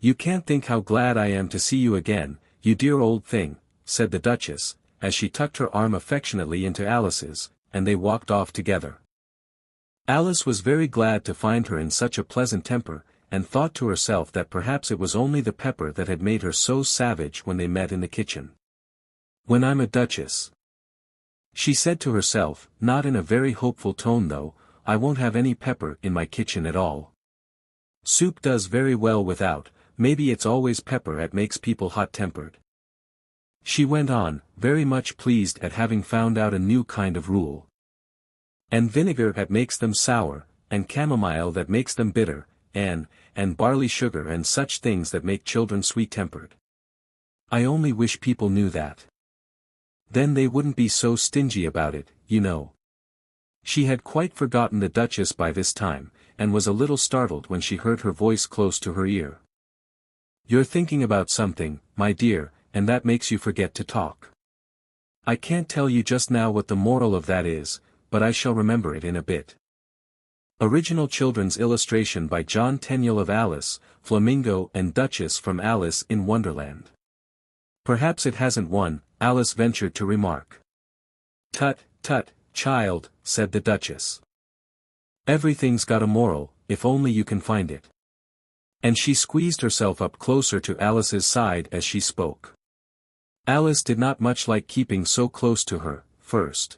"You can't think how glad I am to see you again, you dear old thing," said the Duchess, as she tucked her arm affectionately into Alice's, and they walked off together. Alice was very glad to find her in such a pleasant temper, and thought to herself that perhaps it was only the pepper that had made her so savage when they met in the kitchen. "When I'm a Duchess," she said to herself, not in a very hopeful tone though, "I won't have any pepper in my kitchen at all. Soup does very well without, maybe it's always pepper that makes people hot-tempered." She went on, very much pleased at having found out a new kind of rule. "And vinegar that makes them sour, and chamomile that makes them bitter, and barley sugar and such things that make children sweet-tempered. I only wish people knew that. Then they wouldn't be so stingy about it, you know." She had quite forgotten the Duchess by this time, and was a little startled when she heard her voice close to her ear. "You're thinking about something, my dear, and that makes you forget to talk. I can't tell you just now what the moral of that is, but I shall remember it in a bit." Original children's illustration by John Tenniel of Alice, Flamingo and Duchess from Alice in Wonderland. "Perhaps it hasn't one," Alice ventured to remark. "Tut, tut, child," said the Duchess. "Everything's got a moral, if only you can find it." And she squeezed herself up closer to Alice's side as she spoke. Alice did not much like keeping so close to her, first,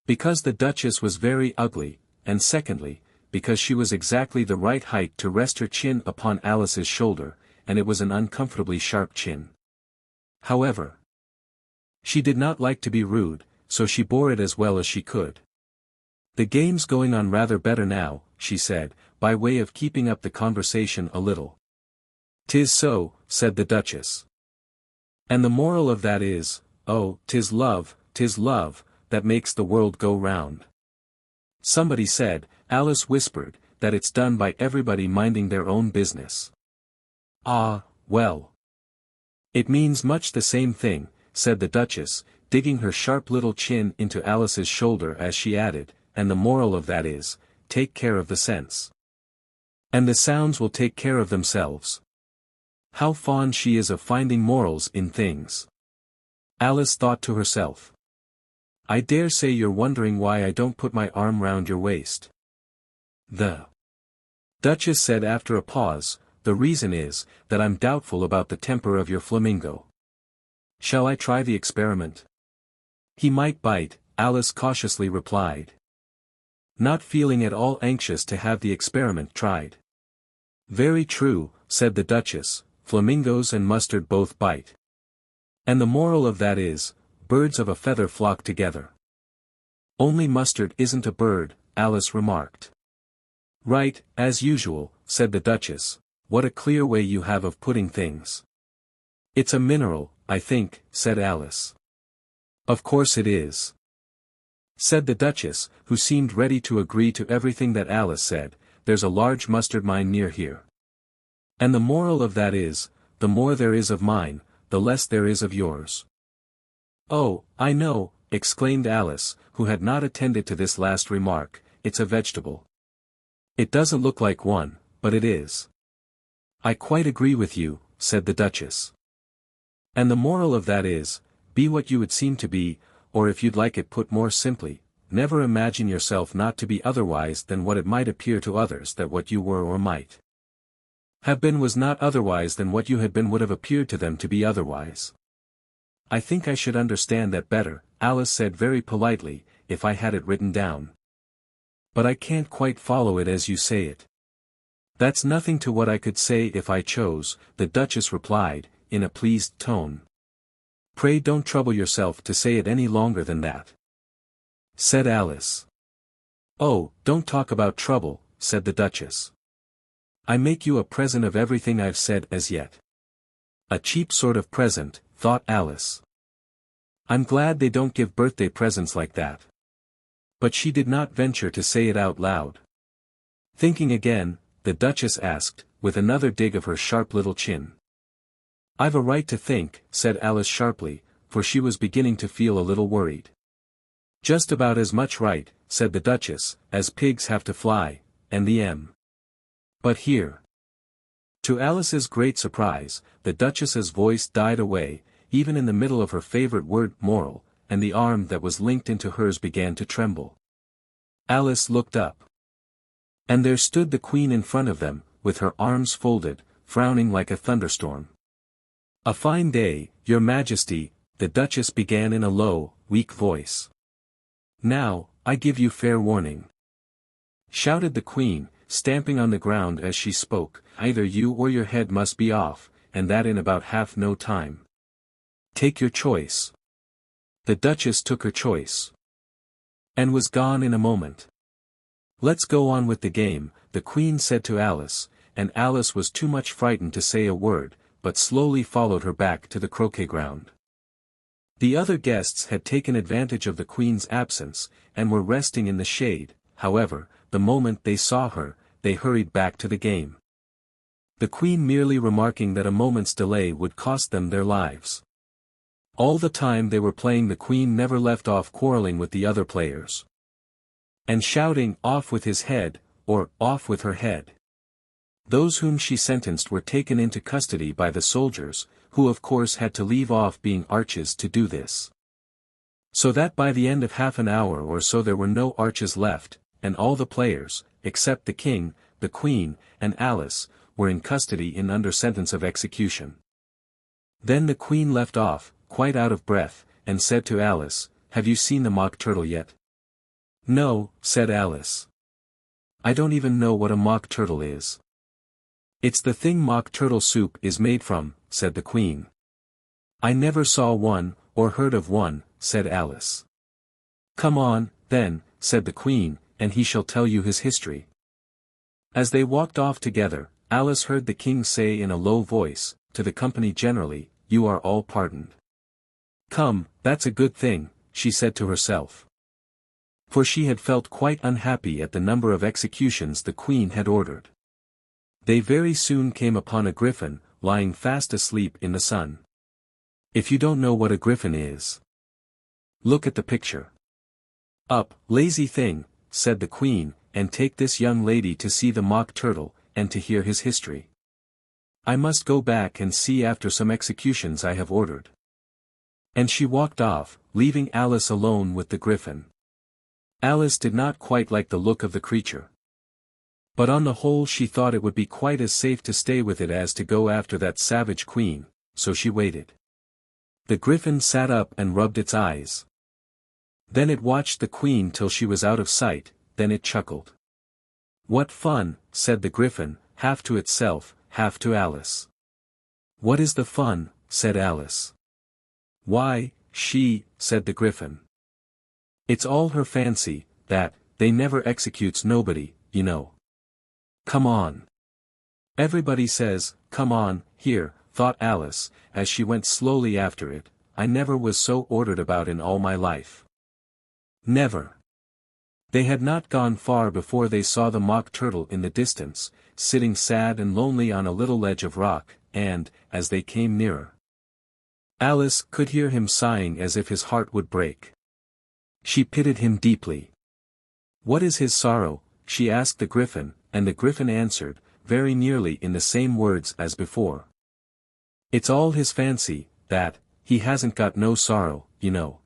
because the Duchess was very ugly, and secondly, because she was exactly the right height to rest her chin upon Alice's shoulder, and it was an uncomfortably sharp chin. However, she did not like to be rude, so she bore it as well as she could. "The game's going on rather better now," she said, by way of keeping up the conversation a little. "'Tis so," said the Duchess. "And the moral of that is, oh, 'tis love, that makes the world go round." Somebody said, Alice whispered, that it's done by everybody minding their own business. "Ah, well. It means much the same thing," said the Duchess, digging her sharp little chin into Alice's shoulder as she added, "and the moral of that is, take care of the sense. And the sounds will take care of themselves." How fond she is of finding morals in things. Alice thought to herself. "I dare say you're wondering why I don't put my arm round your waist." The Duchess said after a pause, "The reason is, that I'm doubtful about the temper of your flamingo." "Shall I try the experiment?" "He might bite," Alice cautiously replied, not feeling at all anxious to have the experiment tried. "Very true," said the Duchess, "flamingos and mustard both bite. And the moral of that is, birds of a feather flock together." "Only mustard isn't a bird," Alice remarked. "Right, as usual," said the Duchess, "what a clear way you have of putting things." "It's a mineral, I think," said Alice. "Of course it is," said the Duchess, who seemed ready to agree to everything that Alice said. "There's a large mustard mine near here. And the moral of that is, the more there is of mine, the less there is of yours." "Oh, I know," exclaimed Alice, who had not attended to this last remark, "it's a vegetable." "It doesn't look like one, but it is." "I quite agree with you," said the Duchess. "And the moral of that is, be what you would seem to be, or if you'd like it put more simply, never imagine yourself not to be otherwise than what it might appear to others that what you were or might have been was not otherwise than what you had been would have appeared to them to be otherwise." "I think I should understand that better," Alice said very politely, "if I had it written down. But I can't quite follow it as you say it." "That's nothing to what I could say if I chose," the Duchess replied, in a pleased tone. "Pray don't trouble yourself to say it any longer than that," said Alice. "Oh, don't talk about trouble," said the Duchess. "I make you a present of everything I've said as yet." A cheap sort of present, thought Alice. I'm glad they don't give birthday presents like that. But she did not venture to say it out loud. Thinking again, the Duchess asked, with another dig of her sharp little chin. "I've a right to think," said Alice sharply, for she was beginning to feel a little worried. "Just about as much right," said the Duchess, "as pigs have to fly, and the M. But here, To Alice's great surprise, the Duchess's voice died away, even in the middle of her favorite word moral, and the arm that was linked into hers began to tremble. Alice looked up. And there stood the Queen in front of them, with her arms folded, frowning like a thunderstorm. "A fine day, Your Majesty," the Duchess began in a low, weak voice. "Now, I give you fair warning," shouted the Queen, stamping on the ground as she spoke, "either you or your head must be off, and that in about half no time. Take your choice." The Duchess took her choice. And was gone in a moment. "Let's go on with the game," the Queen said to Alice, and Alice was too much frightened to say a word, but slowly followed her back to the croquet ground. The other guests had taken advantage of the Queen's absence, and were resting in the shade. However, the moment they saw her, they hurried back to the game. The Queen merely remarking that a moment's delay would cost them their lives. All the time they were playing, the Queen never left off quarreling with the other players, and shouting, "Off with his head," or "Off with her head." Those whom she sentenced were taken into custody by the soldiers, who of course had to leave off being arches to do this. So that by the end of half an hour or so there were no arches left, and all the players, except the King, the Queen, and Alice, were in custody and under sentence of execution. Then the Queen left off, quite out of breath, and said to Alice, "Have you seen the mock turtle yet?" "No," said Alice. "I don't even know what a mock turtle is." "It's the thing mock turtle soup is made from," said the Queen. "I never saw one, or heard of one," said Alice. "Come on, then," said the Queen, "and he shall tell you his history." As they walked off together, Alice heard the King say in a low voice, to the company generally, "You are all pardoned." "Come, that's a good thing," she said to herself. For she had felt quite unhappy at the number of executions the Queen had ordered. They very soon came upon a griffin, lying fast asleep in the sun. If you don't know what a griffin is, look at the picture. "Up, lazy thing," said the Queen, "and take this young lady to see the mock turtle, and to hear his history. I must go back and see after some executions I have ordered." And she walked off, leaving Alice alone with the griffin. Alice did not quite like the look of the creature, but on the whole she thought it would be quite as safe to stay with it as to go after that savage Queen, so she waited. The griffin sat up and rubbed its eyes. Then it watched the Queen till she was out of sight, then it chuckled. "What fun," said the griffin, half to itself, half to Alice. "What is the fun?" said Alice. "Why, said the griffin. "It's all her fancy, that, they never executes nobody, you know. Come on." "Everybody says, 'Come on,' here," thought Alice, as she went slowly after it. "I never was so ordered about in all my life. Never." They had not gone far before they saw the mock turtle in the distance, sitting sad and lonely on a little ledge of rock, and, as they came nearer, Alice could hear him sighing as if his heart would break. She pitied him deeply. "What is his sorrow?" she asked the griffin, and the griffin answered, very nearly in the same words as before. "It's all his fancy, that, he hasn't got no sorrow, you know.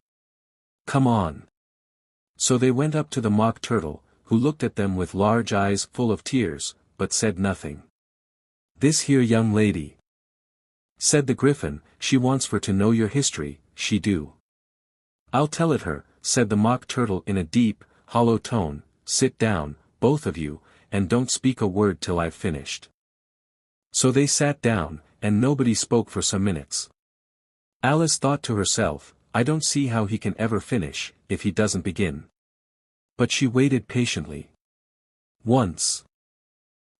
Come on." So they went up to the mock turtle, who looked at them with large eyes full of tears, but said nothing. "This here young lady," said the griffin, "she wants for to know your history, she do." "I'll tell it her," said the mock turtle in a deep, hollow tone. "Sit down, both of you, and don't speak a word till I've finished." So they sat down, and nobody spoke for some minutes. Alice thought to herself, "I don't see how he can ever finish, if he doesn't begin." But she waited patiently. "Once,"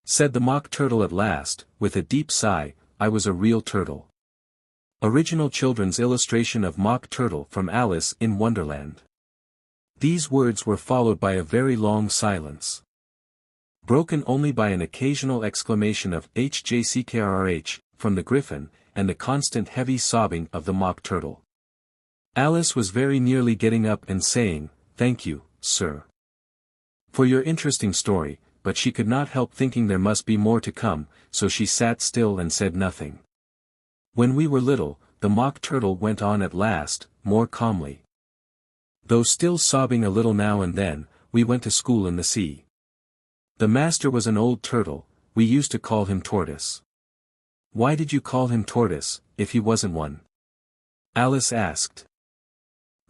said the mock turtle at last, with a deep sigh, "I was a real turtle." Original children's illustration of mock turtle from Alice in Wonderland. These words were followed by a very long silence, broken only by an occasional exclamation of "HJCKRH" from the griffin, and the constant heavy sobbing of the mock turtle. Alice was very nearly getting up and saying, "Thank you, sir, for your interesting story, but she could not help thinking there must be more to come, so she sat still and said nothing. When we were little, the Mock Turtle went on at last, more calmly. Though still sobbing a little now and then, we went to school in the sea. The master was an old turtle, we used to call him Tortoise. Why did you call him Tortoise, if he wasn't one? Alice asked.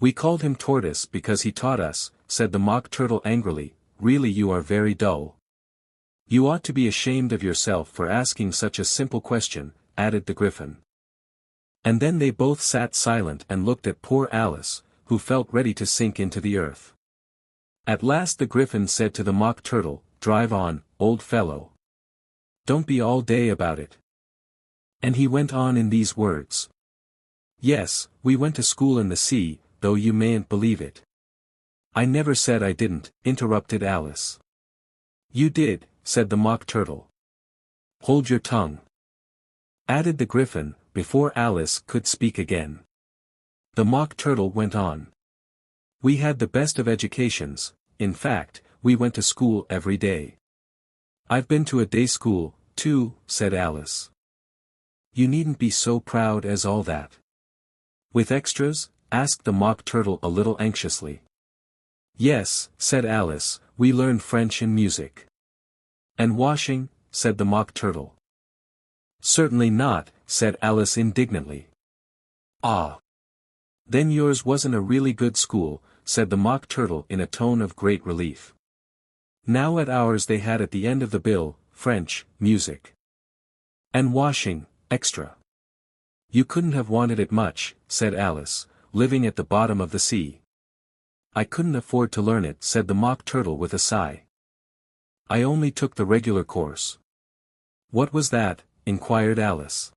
We called him Tortoise because he taught us, said the Mock Turtle angrily. Really, you are very dull. You ought to be ashamed of yourself for asking such a simple question, added the Griffin. And then they both sat silent and looked at poor Alice, who felt ready to sink into the earth. At last the Griffin said to the Mock Turtle, "Drive on, old fellow. Don't be all day about it." And he went on in these words. Yes, we went to school in the sea, though you mayn't believe it. I never said I didn't, interrupted Alice. You did, said the Mock Turtle. Hold your tongue, added the Griffin, before Alice could speak again. The Mock Turtle went on. We had the best of educations, in fact, we went to school every day. I've been to a day school, too, said Alice. You needn't be so proud as all that. With extras? Asked the Mock Turtle a little anxiously. Yes, said Alice, we learned French and music. And washing? Said the Mock Turtle. Certainly not, said Alice indignantly. Ah. Then yours wasn't a really good school, said the Mock Turtle in a tone of great relief. Now at ours they had at the end of the bill, French, music. And washing, extra. You couldn't have wanted it much, said Alice, living at the bottom of the sea. I couldn't afford to learn it, said the Mock Turtle with a sigh. I only took the regular course. What was that? Inquired Alice.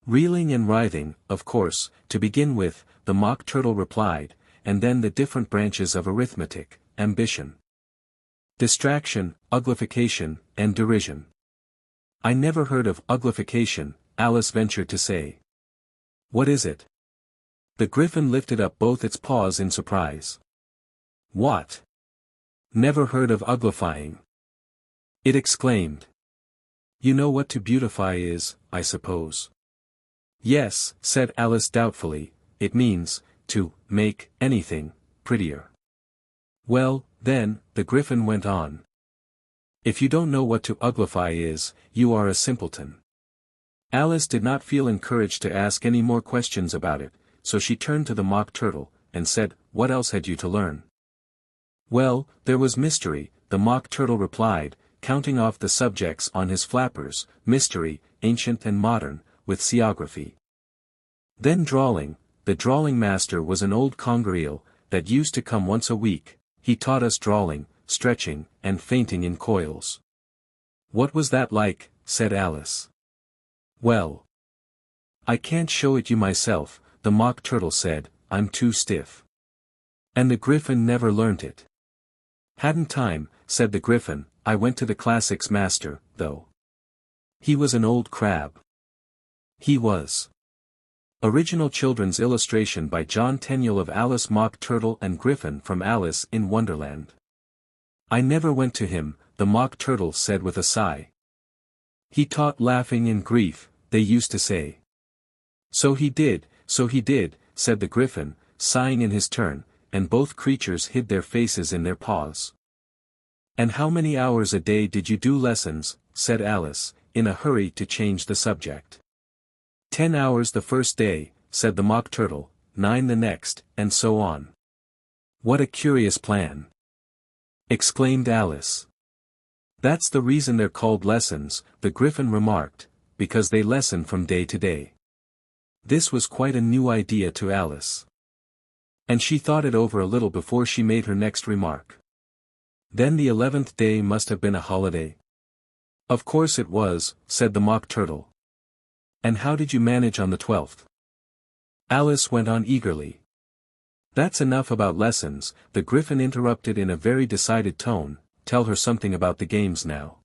Reeling and writhing, of course, to begin with, the Mock Turtle replied, and then the different branches of arithmetic, ambition, distraction, uglification, and derision. I never heard of uglification, Alice ventured to say. What is it? The Griffin lifted up both its paws in surprise. What? Never heard of uglifying? It exclaimed. You know what to beautify is, I suppose. Yes, said Alice doubtfully, it means, to make anything prettier. Well, then, the Griffin went on. If you don't know what to uglify is, you are a simpleton. Alice did not feel encouraged to ask any more questions about it, so she turned to the Mock Turtle, and said, What else had you to learn? Well, there was mystery, the Mock Turtle replied, counting off the subjects on his flappers, mystery, ancient and modern, with seaography. Then drawling, the drawling master was an old conger eel, that used to come once a week, he taught us drawling, stretching, and fainting in coils. What was that like? Said Alice. Well, I can't show it you myself, the Mock Turtle said, I'm too stiff. And the Griffin never learnt it. Hadn't time, said the Griffin, I went to the classics master, though. He was an old crab. He was. Original children's illustration by John Tenniel of Alice Mock Turtle and Griffin from Alice in Wonderland. I never went to him, the Mock Turtle said with a sigh. He taught laughing in grief, they used to say. So he did, said the Griffin, sighing in his turn, and both creatures hid their faces in their paws. And how many hours a day did you do lessons? Said Alice, in a hurry to change the subject. 10 hours the first day, said the Mock Turtle, 9 the next, and so on. What a curious plan! Exclaimed Alice. That's the reason they're called lessons, the Griffin remarked, because they lesson from day to day. This was quite a new idea to Alice. And she thought it over a little before she made her next remark. Then the 11th day must have been a holiday. Of course it was, said the Mock Turtle. And how did you manage on the 12th? Alice went on eagerly. That's enough about lessons, the Griffin interrupted in a very decided tone, tell her something about the games now.